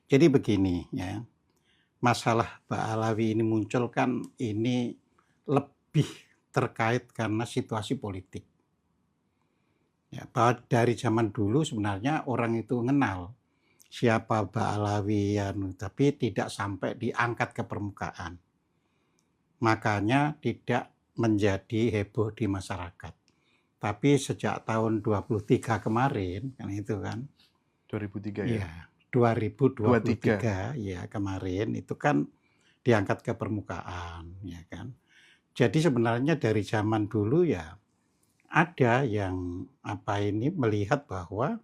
Jadi begini ya, masalah Ba'alawi ini muncul kan ini lebih terkait karena situasi politik. Ya, bahwa dari zaman dulu sebenarnya orang itu mengenal siapa Ba'alawi tapi tidak sampai diangkat ke permukaan. Makanya tidak menjadi heboh di masyarakat. Tapi sejak tahun 23 kemarin, kan itu kan, 2003 ya? iya, 2023 23. ya kemarin itu kan diangkat ke permukaan, ya kan. Jadi sebenarnya dari zaman dulu ya ada yang melihat bahwa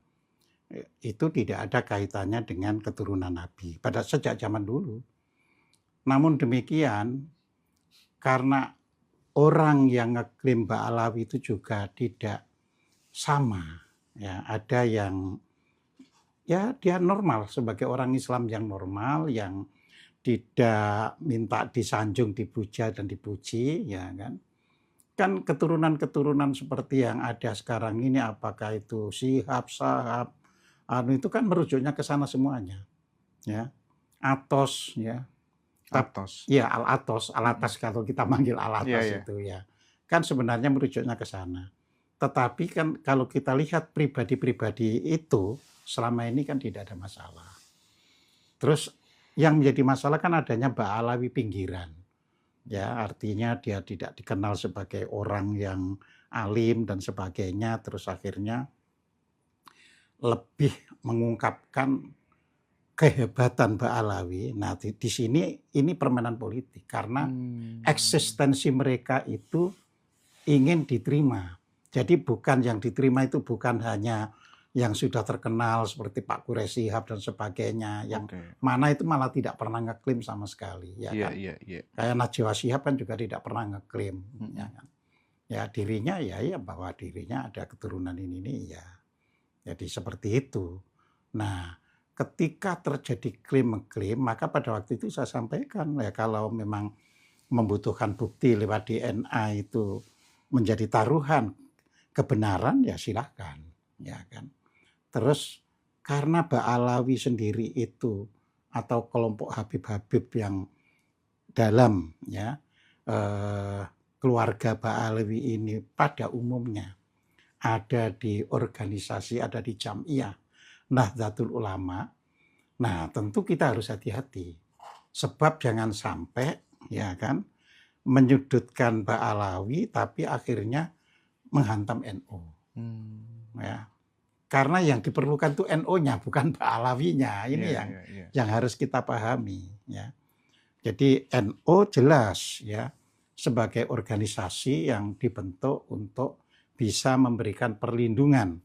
itu tidak ada kaitannya dengan keturunan Nabi pada sejak zaman dulu. Namun demikian karena orang yang ngeklaim Ba'alawi itu juga tidak sama, ya ada yang ya dia normal sebagai orang Islam yang normal, yang tidak minta disanjung, dipuja dan dipuji, ya kan. Kan keturunan-keturunan seperti yang ada sekarang ini, apakah itu Syihab, Sahab, itu kan merujuknya ke sana semuanya, ya. Athos, ya. Athos. Ya, Al-Athos, Al-Athos kalau kita manggil Iya, Al-Athos iya. itu ya. Kan sebenarnya merujuknya ke sana. Tetapi kan kalau kita lihat pribadi-pribadi itu selama ini kan tidak ada masalah. Terus yang menjadi masalah kan adanya Ba'alawi pinggiran. Ya, artinya dia tidak dikenal sebagai orang yang alim dan sebagainya, terus akhirnya lebih mengungkapkan kehebatan Ba'alawi. Nah, di sini ini permainan politik karena eksistensi mereka itu ingin diterima. Jadi bukan yang diterima itu bukan hanya yang sudah terkenal seperti Pak Quraisy Shihab dan sebagainya, yang mana itu malah tidak pernah ngeklaim sama sekali, ya Iya, kan. iya, iya. Kayak Najwa Shihab kan juga tidak pernah ngeklaim, ya kan. Ya dirinya ya bahwa dirinya ada keturunan ini ya. Jadi seperti itu. Nah, ketika terjadi klaim-klaim, maka pada waktu itu saya sampaikan ya kalau memang membutuhkan bukti lewat DNA itu menjadi taruhan kebenaran ya silahkan, ya kan. Terus karena Ba'alawi sendiri itu atau kelompok Habib-Habib yang dalam ya keluarga Ba'alawi ini pada umumnya ada di organisasi, ada di Jam'iyah Nahdlatul Ulama. Nah, tentu kita harus hati-hati. Sebab jangan sampai ya kan menyudutkan Ba'alawi tapi akhirnya menghantam NU. Ya. Karena yang diperlukan itu NU-nya bukan Ba'alawinya. Ini yang harus kita pahami ya. Jadi NU jelas ya sebagai organisasi yang dibentuk untuk bisa memberikan perlindungan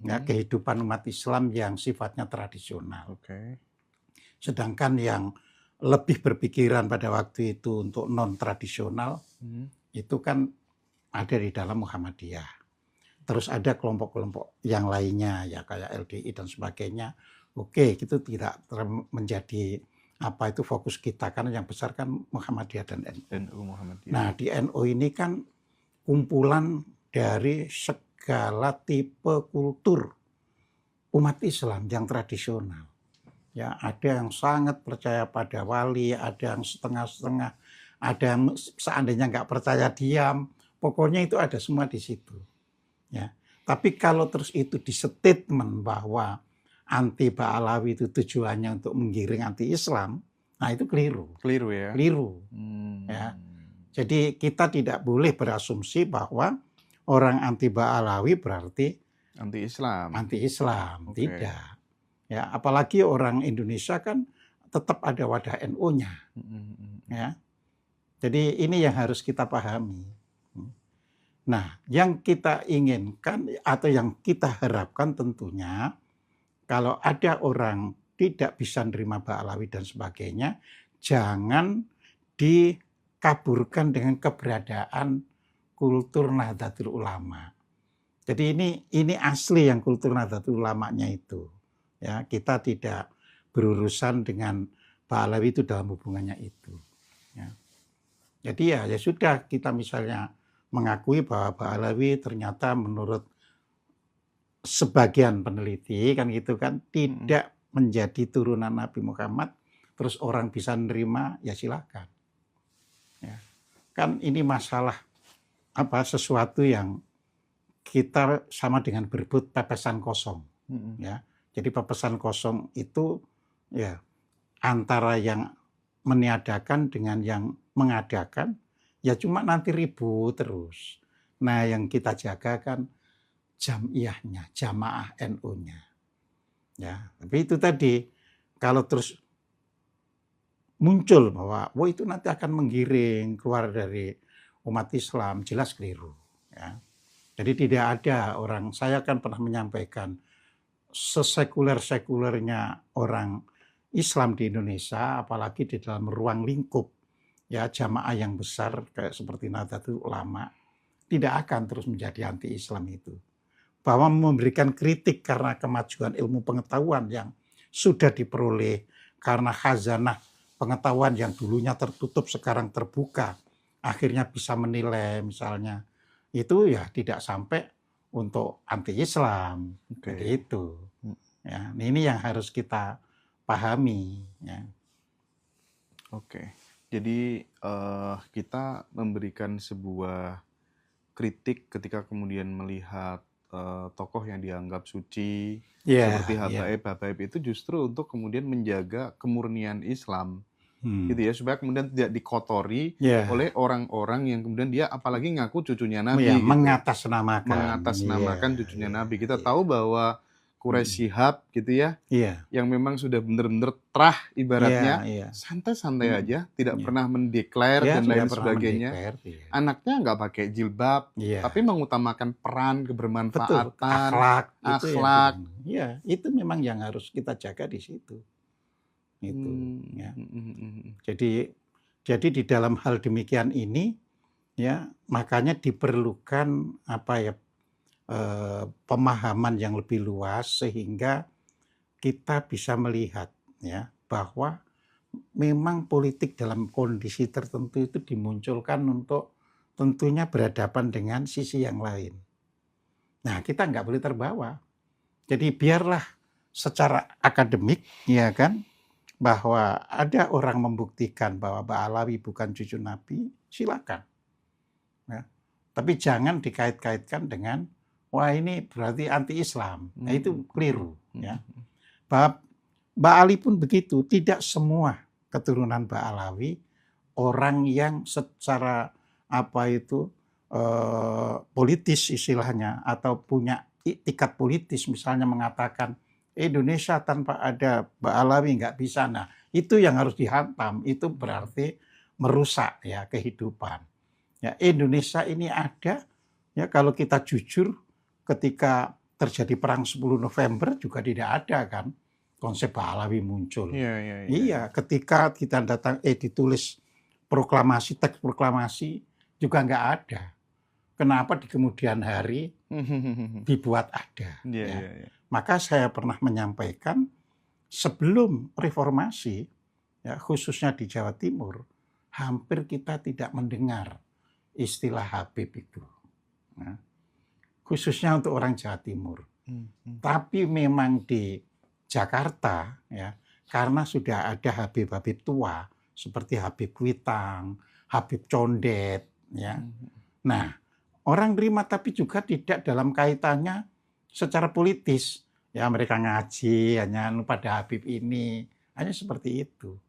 ya kehidupan umat Islam yang sifatnya tradisional. Sedangkan yang lebih berpikiran pada waktu itu untuk non tradisional itu kan ada di dalam Muhammadiyah. Terus ada kelompok-kelompok yang lainnya ya kayak LDI dan sebagainya. Oke, itu tidak menjadi fokus kita karena yang besar kan Muhammadiyah dan NU. Muhammadiyah. Nah, di NU ini kan kumpulan dari segala tipe kultur umat Islam yang tradisional. Ya, ada yang sangat percaya pada wali, ada yang setengah-setengah, ada yang seandainya nggak percaya diam. Pokoknya itu ada semua di situ. Ya. Tapi kalau terus itu di-statement bahwa anti Ba'alawi itu tujuannya untuk menggiring anti-Islam, nah itu keliru. Keliru ya? Keliru. Ya. Jadi kita tidak boleh berasumsi bahwa orang anti Ba'alawi berarti anti-Islam. Anti-Islam, tidak. Ya, apalagi orang Indonesia kan tetap ada wadah NU-nya. Ya. Jadi ini yang harus kita pahami. Nah, yang kita inginkan atau yang kita harapkan tentunya kalau ada orang tidak bisa menerima Ba'alawi dan sebagainya, jangan dikaburkan dengan keberadaan kultur Nahdlatul Ulama. Jadi ini asli yang kultur Nahdlatul Ulamanya itu. Ya, kita tidak berurusan dengan Ba'alawi itu dalam hubungannya itu. Ya. Jadi ya sudah kita misalnya mengakui bahwa Ba'alawi ternyata menurut sebagian peneliti kan gitu kan tidak menjadi turunan Nabi Muhammad, terus orang bisa nerima, ya silakan. Ya. Kan ini masalah sesuatu yang kita sama dengan berebut pepesan kosong. Ya. Jadi pepesan kosong itu ya antara yang meniadakan dengan yang mengadakan, ya cuma nanti ribut terus. Nah, yang kita jaga kan jamiyahnya, jamaah NU-nya. Ya, tapi itu tadi kalau terus muncul bahwa itu nanti akan menggiring keluar dari umat Islam, jelas keliru. Ya. Jadi tidak ada orang, saya kan pernah menyampaikan sesekuler-sekulernya orang Islam di Indonesia, apalagi di dalam ruang lingkup ya jamaah yang besar kayak seperti Nahdlatul Ulama, tidak akan terus menjadi anti-Islam itu. Bahwa memberikan kritik karena kemajuan ilmu pengetahuan yang sudah diperoleh, karena khazanah pengetahuan yang dulunya tertutup sekarang terbuka, akhirnya bisa menilai misalnya, itu ya tidak sampai untuk anti-Islam. Jadi itu. Ya, ini yang harus kita pahami. Ya. Oke, jadi kita memberikan sebuah kritik ketika kemudian melihat tokoh yang dianggap suci seperti habaib itu justru untuk kemudian menjaga kemurnian Islam, gitu ya, supaya kemudian tidak dikotori oleh orang-orang yang kemudian dia apalagi ngaku cucunya Nabi, gitu. mengatasnamakan cucunya Nabi. Kita tahu bahwa Quraisy Shihab gitu ya, yang memang sudah benar-benar terah ibaratnya, santai-santai aja, tidak pernah mendeklar dan lain sebagainya. Anaknya nggak pakai jilbab, tapi mengutamakan peran, kebermanfaatan, akhlak. Itu memang yang harus kita jaga di situ. Itu. Ya. Jadi di dalam hal demikian ini, ya makanya diperlukan pemahaman yang lebih luas sehingga kita bisa melihat ya bahwa memang politik dalam kondisi tertentu itu dimunculkan untuk tentunya berhadapan dengan sisi yang lain. Nah, kita nggak boleh terbawa. Jadi biarlah secara akademik ya kan bahwa ada orang membuktikan bahwa Ba'alawi bukan cucu Nabi, silakan. Ya. Tapi jangan dikait-kaitkan dengan wah ini berarti anti-Islam. Nah itu keliru. Ya. Ba'ali pun begitu. Tidak semua keturunan Ba'alawi orang yang secara politis istilahnya atau punya itikat politis misalnya mengatakan Indonesia tanpa ada Ba'alawi nggak bisa. Nah itu yang harus dihantam. Itu berarti merusak ya kehidupan. Ya Indonesia ini ada ya kalau kita jujur. Ketika terjadi perang 10 November juga tidak ada kan konsep Ba'alawi muncul. Iya, ketika kita datang ditulis proklamasi, teks proklamasi juga nggak ada. Kenapa di kemudian hari dibuat ada? Maka saya pernah menyampaikan sebelum reformasi, ya, khususnya di Jawa Timur, hampir kita tidak mendengar istilah Habib itu. Nah, khususnya untuk orang Jawa Timur. Tapi memang di Jakarta ya karena sudah ada Habib-habib tua seperti Habib Kuitang, Habib Condet ya. Nah, orang terima tapi juga tidak dalam kaitannya secara politis. Ya mereka ngaji hanya pada Habib ini, hanya seperti itu.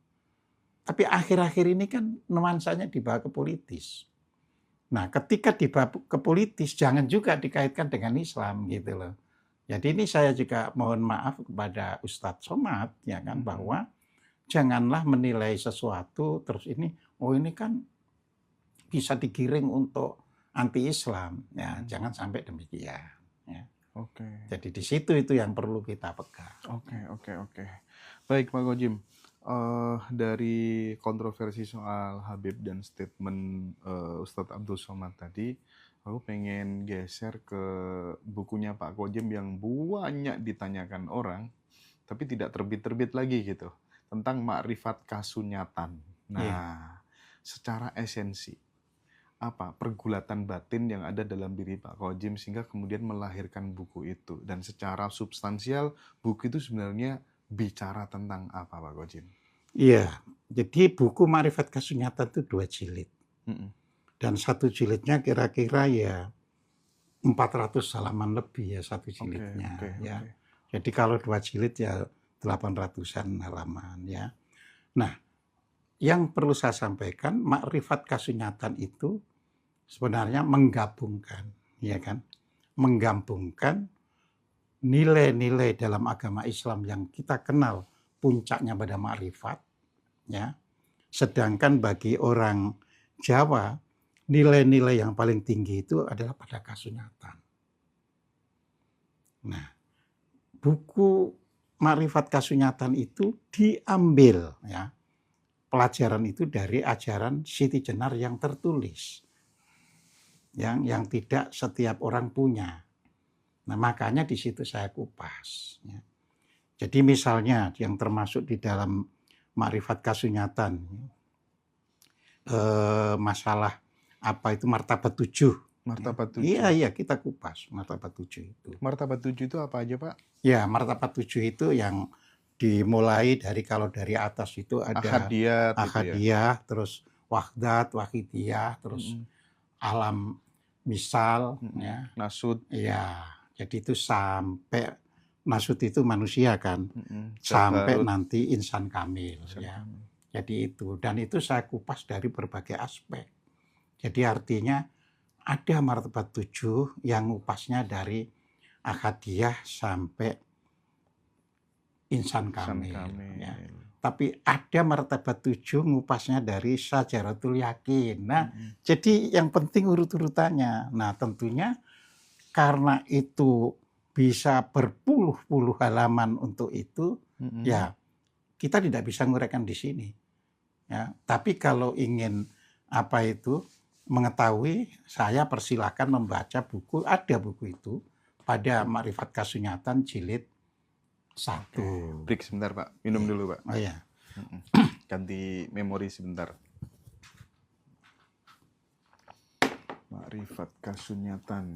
Tapi akhir-akhir ini kan nuansanya dibawa ke politis. Nah, ketika dibawa ke politis, jangan juga dikaitkan dengan Islam gitu loh. Jadi ini saya juga mohon maaf kepada Ustadz Somad, ya kan, bahwa janganlah menilai sesuatu terus ini kan bisa digiring untuk anti-Islam, ya jangan sampai demikian. Ya. Jadi di situ itu yang perlu kita pegang. Oke. Baik Pak Gojim. Dari kontroversi soal Habib dan statement Ustadz Abdul Somad tadi, aku pengen geser ke bukunya Pak Gojim yang banyak ditanyakan orang, tapi tidak terbit-terbit lagi gitu, tentang Makrifat Kasunyatan. Nah, secara esensi, apa pergulatan batin yang ada dalam diri Pak Gojim sehingga kemudian melahirkan buku itu, dan secara substansial buku itu sebenarnya bicara tentang apa Pak Gojim? Iya, jadi buku Ma'rifat Kasunyatan itu 2 jilid. Mhm. Dan 1 jilidnya kira-kira ya 400 halaman lebih ya 1 Oke jilidnya oke ya. oke. Jadi kalau 2 jilid ya 800-an halaman ya. Nah, yang perlu saya sampaikan, Ma'rifat Kasunyatan itu sebenarnya menggabungkan, ya kan? Menggabungkan nilai-nilai dalam agama Islam yang kita kenal puncaknya pada ma'rifat, ya. Sedangkan bagi orang Jawa, nilai-nilai yang paling tinggi itu adalah pada kasunyatan. Nah, buku Ma'rifat Kasunyatan itu diambil ya, pelajaran itu dari ajaran Siti Jenar yang tertulis. Yang tidak setiap orang punya. Nah, makanya di situ saya kupas ya. Jadi misalnya yang termasuk di dalam Ma'rifat Kasunyatan, masalah apa itu martabat 7. Martabat 7. Iya, kita kupas martabat 7 itu. Martabat 7 itu apa aja, Pak? Ya, martabat 7 itu yang dimulai kalau dari atas itu ada Ahadiyat gitu ya? Ahadiyah, terus Wahdat, Wahidiyah, terus alam misal, ya. Nasud. Iya, jadi itu sampai Nasud itu manusia kan, sampai Jabarut. nanti insan kamil ya. Jadi itu, dan itu saya kupas dari berbagai aspek. Jadi artinya ada martabat 7 yang ngupasnya dari Ahadiyah sampai insan kamil. Ya. Tapi ada martabat 7 ngupasnya dari Syajaratul Yakin. Nah, jadi yang penting urut-urutannya. Nah, tentunya karena itu bisa berpuluh-puluh halaman untuk itu, ya kita tidak bisa nguraikan di sini. Ya, tapi kalau ingin mengetahui, saya persilahkan membaca buku, ada buku itu pada Ma'rifat Kasunyatan jilid 1. Break sebentar Pak, minum dulu Pak. Oh ya. Ganti memori sebentar. Ma'rifat Kasunyatan.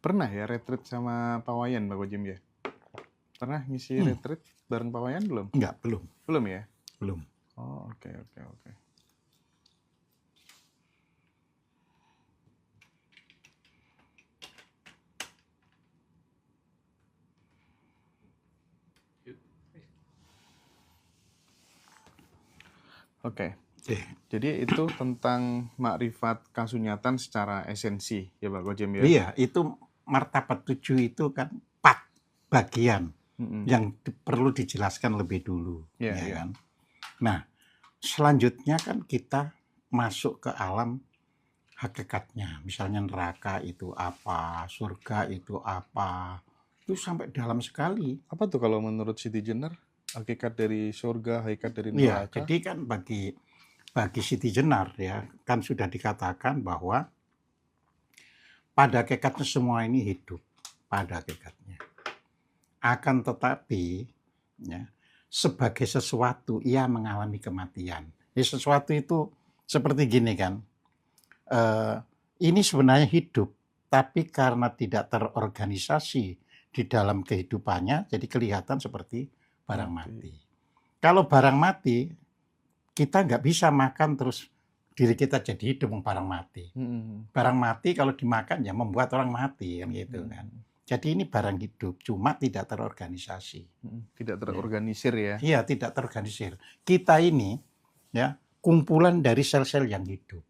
Pernah ya retreat sama Pak Wayan, Pak Gojim ya? Pernah ngisi retreat bareng Pak Wayan belum? Enggak, belum. Belum ya? Belum. Oh, oke. Oke. Jadi itu tentang Ma'rifat Kasunyatan secara esensi ya Pak Gojim ya? Iya, itu martabat 7 itu kan 4 bagian yang perlu dijelaskan lebih dulu. Kan? Nah, selanjutnya kan kita masuk ke alam hakikatnya. Misalnya neraka itu apa, surga itu apa. Itu sampai dalam sekali. Apa tuh kalau menurut Siti Jenar? Hakikat dari surga, hakikat dari neraka? Iya, jadi kan bagi Siti Jenar ya, kan sudah dikatakan bahwa pada hakikatnya semua ini hidup, pada hakikatnya. Akan tetapi ya, sebagai sesuatu ia mengalami kematian. Ya, sesuatu itu seperti gini kan, ini sebenarnya hidup, tapi karena tidak terorganisasi di dalam kehidupannya, jadi kelihatan seperti barang mati. Kalau barang mati, kita nggak bisa makan terus diri kita jadi hidup, barang mati. Barang mati kalau dimakan ya membuat orang mati kan gitu kan. Jadi ini barang hidup, cuma tidak terorganisasi. Tidak terorganisir ya? Iya, tidak terorganisir. Kita ini ya kumpulan dari sel-sel yang hidup.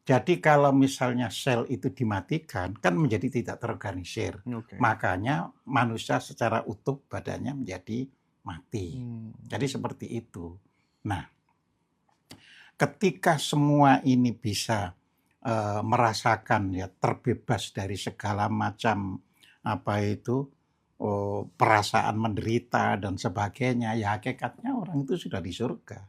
Jadi kalau misalnya sel itu dimatikan, kan menjadi tidak terorganisir. Makanya manusia secara utuh badannya menjadi mati. Jadi seperti itu. Nah, ketika semua ini bisa merasakan ya terbebas dari segala macam perasaan menderita dan sebagainya, ya hakikatnya orang itu sudah di surga.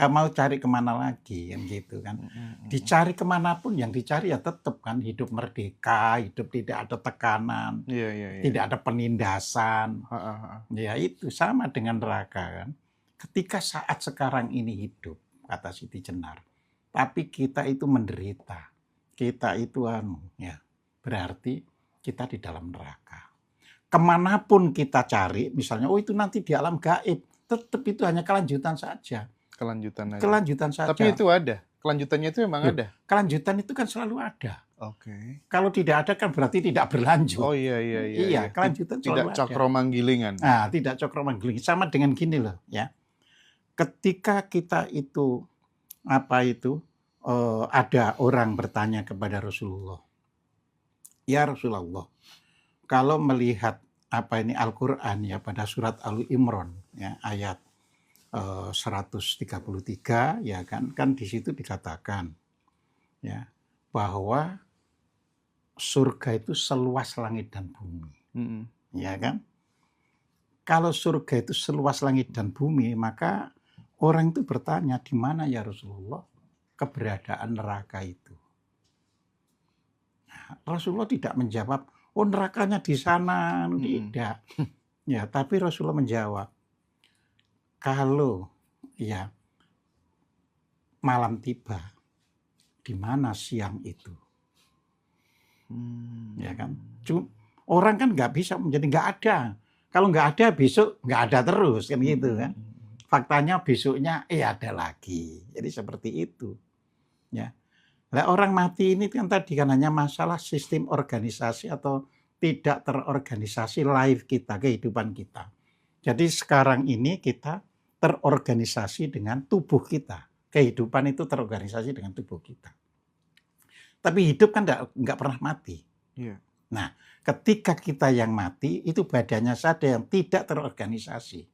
nggak mau cari kemana lagi, kan gitu kan. Dicari kemanapun yang dicari ya tetap kan hidup merdeka, hidup tidak ada tekanan, Iya, iya, iya, tidak iya. ada penindasan. Heeh, heeh. Ya itu sama dengan neraka kan. Ketika saat sekarang ini hidup, kata Siti Jenar, tapi kita itu menderita, kita itu ya berarti kita di dalam neraka. Kemanapun kita cari, misalnya, oh itu nanti di alam gaib, tetap itu hanya kelanjutan saja. Kelanjutan aja. Kelanjutan saja. Tapi itu ada. Kelanjutannya itu memang Loh, ada. kelanjutan itu kan selalu ada. Oke. Kalau tidak ada kan berarti tidak berlanjut. Oh iya, iya, iya. Iya, kelanjutan Tidak selalu ada. cakromanggilingan. Nah, tidak cakromanggiling. Sama dengan gini loh, ya. Ketika kita itu ada orang bertanya kepada Rasulullah, ya Rasulullah, kalau melihat Al-Quran ya pada surat Al-Imran ya ayat 133 ya kan di situ dikatakan ya bahwa surga itu seluas langit dan bumi. Ya kan? Kalau surga itu seluas langit dan bumi, maka orang itu bertanya, di mana ya Rasulullah keberadaan neraka itu? Nah, Rasulullah tidak menjawab, oh nerakanya di sana, tidak. Ya, tapi Rasulullah menjawab, kalau ya malam tiba, di mana siang itu? Ya kan? Cuma orang kan nggak bisa menjadi nggak ada. Kalau nggak ada besok nggak ada terus kan gitu kan. Faktanya besoknya ada lagi. Jadi seperti itu. Ya. Nah, orang mati ini kan tadi kan hanya masalah sistem organisasi atau tidak terorganisasi life kita, kehidupan kita. Jadi sekarang ini kita terorganisasi dengan tubuh kita. Kehidupan itu terorganisasi dengan tubuh kita. Tapi hidup kan nggak pernah mati. Iya. Nah, ketika kita yang mati, itu badannya saja yang tidak terorganisasi.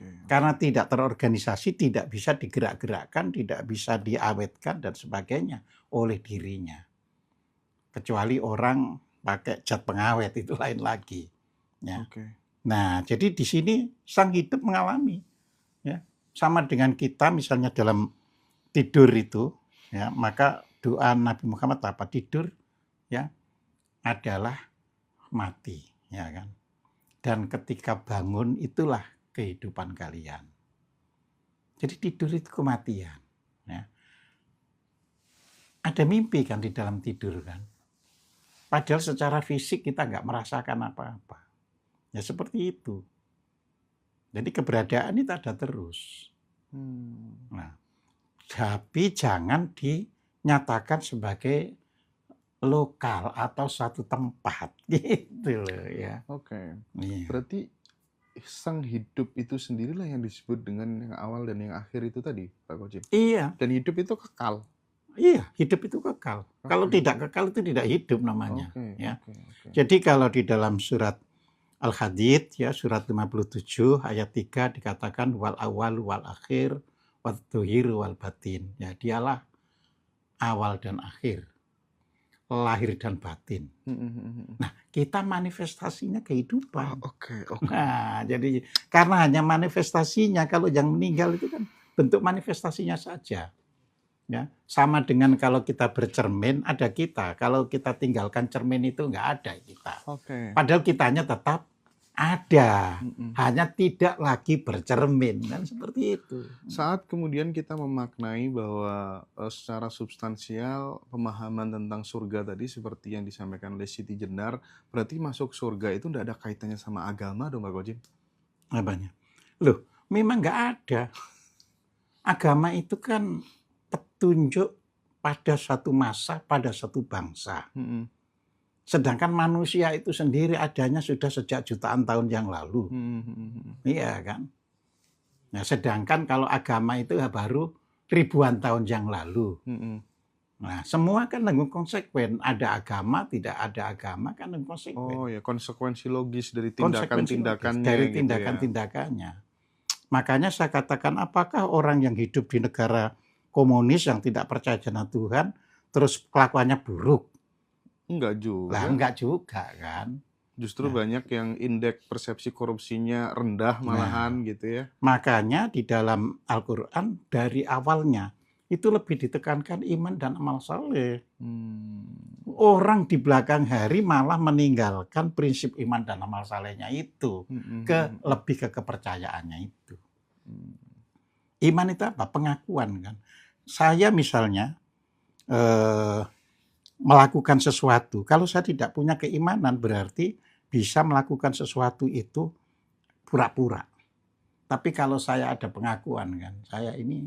Karena tidak terorganisasi, tidak bisa digerak-gerakkan, tidak bisa diawetkan dan sebagainya oleh dirinya. Kecuali orang pakai zat pengawet, itu lain lagi. Ya. Nah, jadi di sini sang hidup mengalami. Ya. Sama dengan kita misalnya dalam tidur itu, ya, maka doa Nabi Muhammad apa? Tidur ya adalah mati, ya kan? Dan ketika bangun itulah kehidupan kalian. Jadi tidur itu kematian. Ya. Ada mimpi kan di dalam tidur kan. Padahal secara fisik kita nggak merasakan apa-apa. Ya seperti itu. Jadi keberadaan itu ada terus. Nah, tapi jangan dinyatakan sebagai lokal atau suatu tempat gitu loh ya. Iya. Berarti sang hidup itu sendirilah yang disebut dengan yang awal dan yang akhir itu tadi, Pak Kojim. Iya. Dan hidup itu kekal. Iya, hidup itu kekal. Kalau tidak kekal itu tidak hidup namanya. Ya. Jadi kalau di dalam surat Al-Hadid ya surat 57 ayat 3 dikatakan wal awal wal akhir wal dhuhir wal batin. Ya, dialah awal dan akhir. Lahir dan batin. Nah, kita manifestasinya kehidupan. Nah, jadi karena hanya manifestasinya, kalau yang meninggal itu kan bentuk manifestasinya saja. Ya, sama dengan kalau kita bercermin ada kita. Kalau kita tinggalkan cermin itu nggak ada kita. Padahal kitanya tetap ada, hanya tidak lagi bercermin kan seperti itu. Saat kemudian kita memaknai bahwa secara substansial pemahaman tentang surga tadi seperti yang disampaikan oleh Siti Jenar, berarti masuk surga itu tidak ada kaitannya sama agama dong, Pak Kojim? Apanya? Loh, memang nggak ada. Agama itu kan petunjuk pada satu masa, pada satu bangsa. Sedangkan manusia itu sendiri adanya sudah sejak jutaan tahun yang lalu. Iya kan? Nah, sedangkan kalau agama itu baru ribuan tahun yang lalu. Nah, semua kan dengan konsekuen. Ada agama, tidak ada agama kan dengan konsekuen. Oh ya, konsekuensi logis dari tindakan-tindakannya. Dari tindakan-tindakannya. Makanya saya katakan, apakah orang yang hidup di negara komunis yang tidak percaya dengan Tuhan, terus kelakuannya buruk? Enggak juga. Lah, enggak juga kan. Justru Ya. banyak yang indeks persepsi korupsinya rendah Nah, malahan gitu ya. makanya di dalam Al-Quran dari awalnya itu lebih ditekankan iman dan amal saleh. Orang di belakang hari malah meninggalkan prinsip iman dan amal salehnya itu, lebih ke kepercayaannya itu. Iman itu apa? Pengakuan kan. Saya misalnya melakukan sesuatu, kalau saya tidak punya keimanan berarti bisa melakukan sesuatu itu pura-pura. Tapi kalau saya ada pengakuan kan, saya ini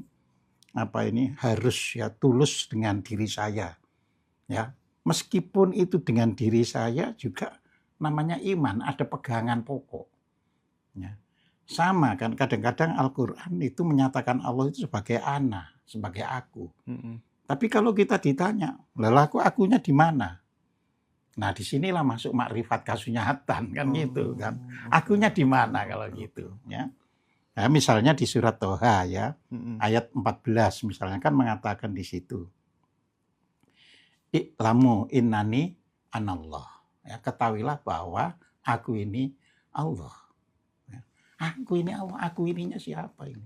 harus ya tulus dengan diri saya. Ya, meskipun itu dengan diri saya juga namanya iman, ada pegangan pokok. Ya. Sama kan, kadang-kadang Al-Quran itu menyatakan Allah itu sebagai ana, sebagai aku. Tapi kalau kita ditanya, lalu akunya di mana? Nah, disinilah masuk makrifat kasunyatan kan gitu kan. Akunya di mana kalau gitu ya. Nah, misalnya di surat Toha ya, ayat 14 misalnya kan mengatakan di situ. I'lamu innani anallah. Ya, ketahuilah bahwa aku ini Allah. Ya, aku ini Allah, aku ininya siapa ini?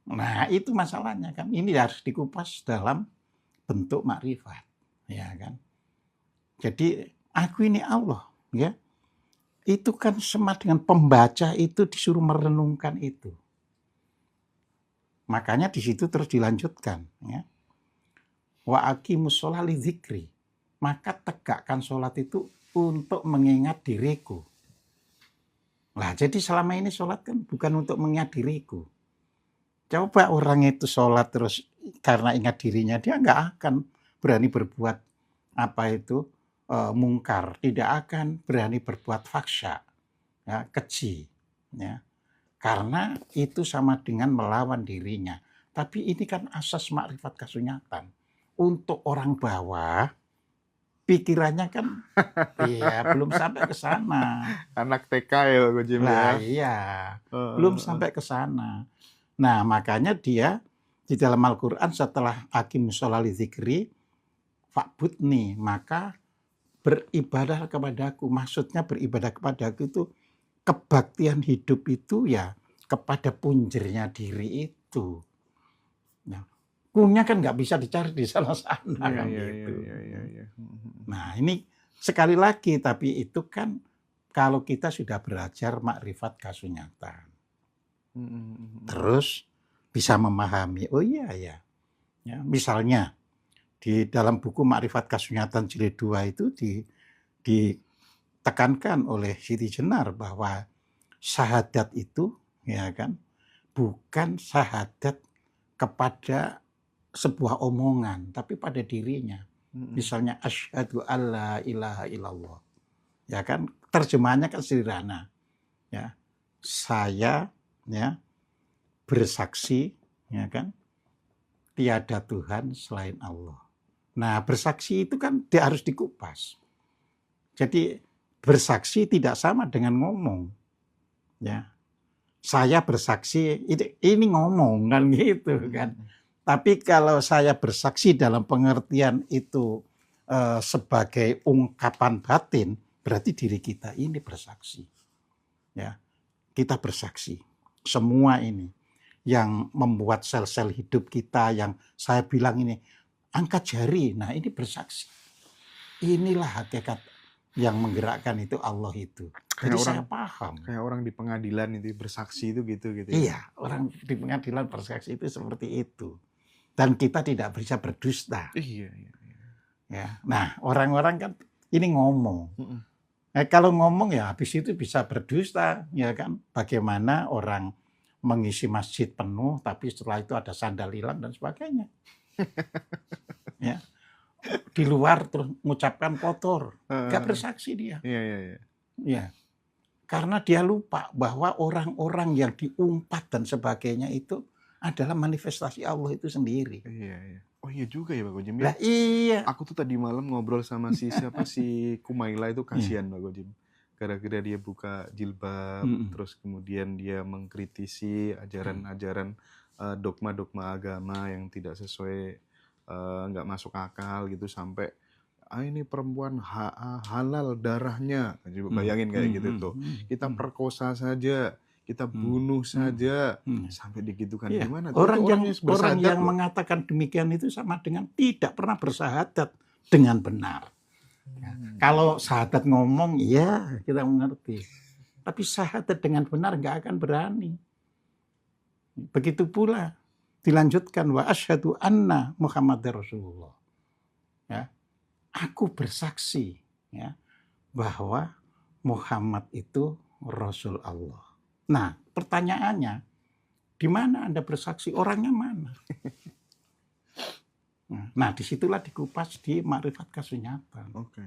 Nah, itu masalahnya kan. Ini harus dikupas dalam bentuk makrifat, ya kan. Jadi aku ini Allah, ya. Itu kan sama dengan pembaca itu disuruh merenungkan itu. Makanya di situ terus dilanjutkan, ya. Wa aqimus sholata lidzikri. Maka tegakkan sholat itu untuk mengingat diriku. Nah, jadi selama ini sholat kan bukan untuk mengingat diriku. Coba orang itu sholat terus karena ingat dirinya, dia nggak akan berani berbuat mungkar, tidak akan berani berbuat fahsya, ya, keji, ya. Karena itu sama dengan melawan dirinya. Tapi ini kan asas makrifat kasunyatan. Untuk orang bawah, pikirannya kan iya belum sampai ke sana. Anak TK ya Pak Jim ya. Nah, iya, belum sampai ke sana. Nah, makanya dia di dalam Al-Quran setelah aqimus sholata lidzikri fa'budni, maka beribadah kepadaku. Maksudnya beribadah kepadaku itu kebaktian hidup itu ya kepada punjernya diri itu. Nah, kunya kan nggak bisa dicari di sana-sana kan gitu. Nah, ini sekali lagi, tapi itu kan kalau kita sudah belajar makrifat kasunyatan. Terus bisa memahami, oh iya ya. Ya, misalnya di dalam buku Makrifat Kasunyatan jilid 2 itu ditekankan oleh Siti Jenar bahwa syahadat itu ya kan bukan syahadat kepada sebuah omongan tapi pada dirinya. Misalnya asyhadu alla ilaha illallah. Ya kan terjemahannya kan sederhana. Ya. Saya ya bersaksi ya kan tiada Tuhan selain Allah. Nah, bersaksi itu kan harus dikupas. Jadi bersaksi tidak sama dengan ngomong. Ya. Saya bersaksi ini ngomong kan gitu kan. Tapi kalau saya bersaksi dalam pengertian itu sebagai ungkapan batin, berarti diri kita ini bersaksi. Ya. Kita bersaksi. Semua ini yang membuat sel-sel hidup kita yang saya bilang ini angkat jari, nah ini bersaksi. Inilah hakikat yang menggerakkan itu Allah itu. Jadi saya paham. Kayak orang di pengadilan itu bersaksi itu gitu ya. Iya, orang di pengadilan bersaksi itu seperti itu. Dan kita tidak bisa berdusta. Iya. Ya, nah orang-orang kan ini ngomong. Kalau ngomong ya habis itu bisa berdusta, ya kan? Bagaimana orang mengisi masjid penuh, tapi setelah itu ada sandal hilang dan sebagainya. Ya, di luar terus mengucapkan kotor, nggak bersaksi dia. Iya. Ya, karena dia lupa bahwa orang-orang yang diumpat dan sebagainya itu adalah manifestasi Allah itu sendiri. Iya. Oh iya juga ya Pak Gojim. Lah iya. Aku tuh tadi malam ngobrol sama si Kumaila itu kasihan Pak Gojim. Gara-gara dia buka jilbab, terus kemudian dia mengkritisi ajaran-ajaran dogma-dogma agama yang tidak sesuai, nggak masuk akal gitu, sampai ini perempuan halal darahnya. Coba bayangin kayak gitu tuh. Kita perkosa saja, kita bunuh saja, sampai digitukan. Iya. Gimana? Orang yang bersahadat loh. mengatakan demikian itu sama dengan tidak pernah bersahadat dengan benar. Ya. Kalau syahadat ngomong, ya kita mengerti. Tapi syahadat dengan benar nggak akan berani. Begitu pula dilanjutkan wa asyhadu anna Muhammadar Rasulullah. Ya. Aku bersaksi ya bahwa Muhammad itu Rasul Allah. Nah, pertanyaannya, di mana Anda bersaksi? Orangnya mana? Nah, disitulah dikupas di Ma'rifat Kasunyatan. Oke.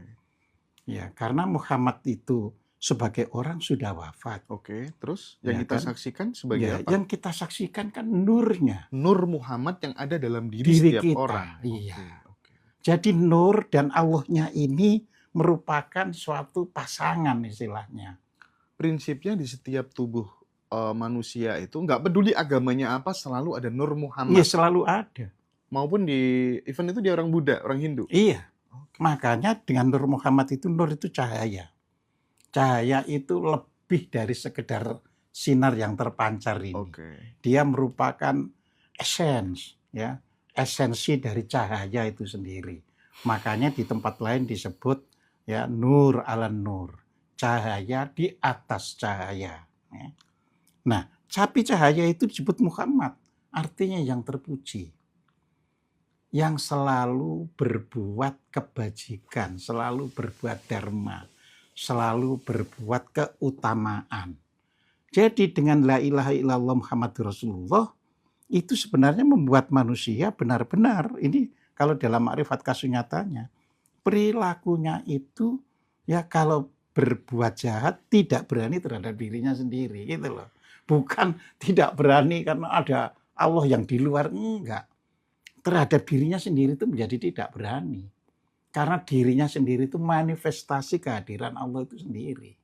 Ya, karena Muhammad itu sebagai orang sudah wafat. Oke, terus yang Ya kita kan? saksikan sebagai Ya, apa? yang kita saksikan kan nurnya. Nur Muhammad yang ada dalam diri setiap Kita. orang. Iya. Oke. Jadi nur dan Allahnya ini merupakan suatu pasangan istilahnya. Prinsipnya di setiap tubuh manusia itu nggak peduli agamanya apa, selalu ada Nur Muhammad. Iya, selalu ada. Maupun di event itu dia orang Buddha, orang Hindu. Iya. Oke. Makanya dengan Nur Muhammad itu, nur itu cahaya. Cahaya itu lebih dari sekedar sinar yang terpancar ini. Oke. Dia merupakan essence, ya, esensi dari cahaya itu sendiri. Makanya di tempat lain disebut ya nur ala nur, cahaya di atas cahaya. Ya. Nah, tapi cahaya itu disebut Muhammad, artinya yang terpuji, yang selalu berbuat kebajikan, selalu berbuat dharma, selalu berbuat keutamaan. Jadi dengan la ilaha illallah Muhammadur Rasulullah itu sebenarnya membuat manusia benar-benar, ini kalau dalam Ma'rifat Kasunyatanya, perilakunya itu ya kalau berbuat jahat tidak berani terhadap dirinya sendiri, gitu loh. Bukan tidak berani karena ada Allah yang di luar, enggak. Terhadap dirinya sendiri itu menjadi tidak berani. Karena dirinya sendiri itu manifestasi kehadiran Allah itu sendiri.